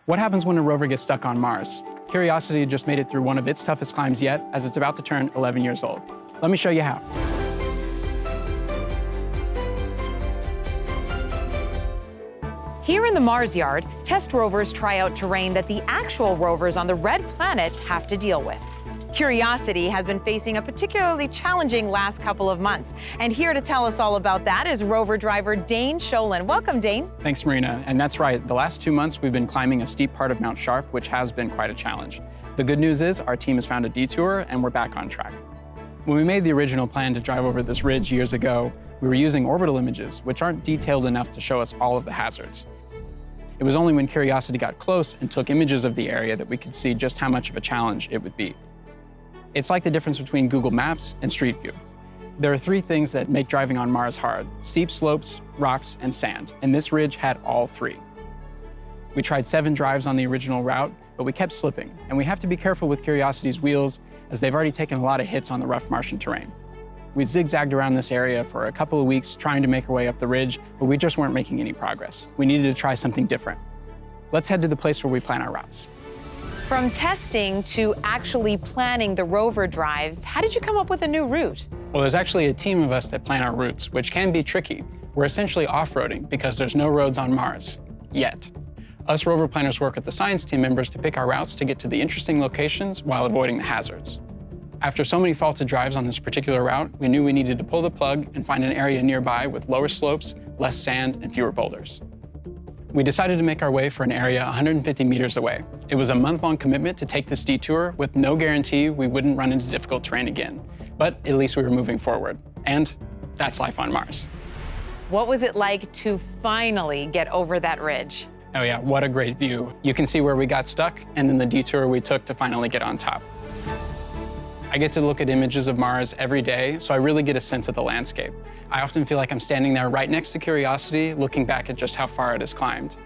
What happens when a rover gets stuck on Mars? Curiosity just made it through one of its toughest climbs yet, as it's about to turn 11 years old. Let me show you how. Here in the Mars yard, test rovers try out terrain that the actual rovers on the red planet have to deal with. Curiosity has been facing a particularly challenging last couple of months. And here to tell us all about that is rover driver Dane Sholin. Welcome, Dane. Thanks, Marina. And that's right, the last 2 months we've been climbing a steep part of Mount Sharp, which has been quite a challenge. The good news is our team has found a detour and we're back on track. When we made the original plan to drive over this ridge years ago, we were using orbital images, which aren't detailed enough to show us all of the hazards. It was only when Curiosity got close and took images of the area that we could see just how much of a challenge it would be. It's like the difference between Google Maps and Street View. There are 3 things that make driving on Mars hard: steep slopes, rocks, and sand, and this ridge had all 3. We tried 7 drives on the original route, but we kept slipping, and we have to be careful with Curiosity's wheels as they've already taken a lot of hits on the rough Martian terrain. We zigzagged around this area for a couple of weeks trying to make our way up the ridge, but we just weren't making any progress. We needed to try something different. Let's head to the place where we plan our routes. From testing to actually planning the rover drives, how did you come up with a new route? Well, there's actually a team of us that plan our routes, which can be tricky. We're essentially off-roading because there's no roads on Mars, yet. Us rover planners work with the science team members to pick our routes to get to the interesting locations while avoiding the hazards. After so many faulted drives on this particular route, we knew we needed to pull the plug and find an area nearby with lower slopes, less sand, and fewer boulders. We decided to make our way for an area 150 meters away. It was a month-long commitment to take this detour with no guarantee we wouldn't run into difficult terrain again. But at least we were moving forward. And that's life on Mars. What was it like to finally get over that ridge? Oh yeah, what a great view. You can see where we got stuck and then the detour we took to finally get on top. I get to look at images of Mars every day, so I really get a sense of the landscape. I often feel like I'm standing there right next to Curiosity, looking back at just how far it has climbed.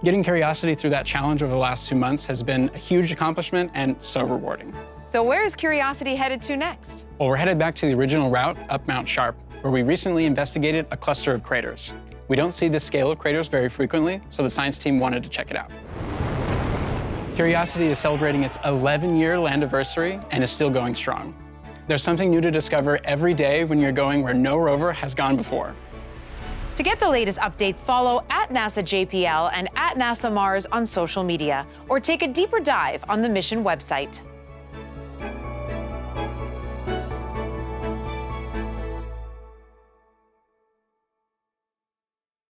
Getting Curiosity through that challenge over the last 2 months has been a huge accomplishment and so rewarding. So where is Curiosity headed to next? Well, we're headed back to the original route up Mount Sharp, where we recently investigated a cluster of craters. We don't see this scale of craters very frequently, so the science team wanted to check it out. Curiosity is celebrating its 11-year landiversary and is still going strong. There's something new to discover every day when you're going where no rover has gone before. To get the latest updates, follow @NASA JPL and @NASA Mars on social media, or take a deeper dive on the mission website.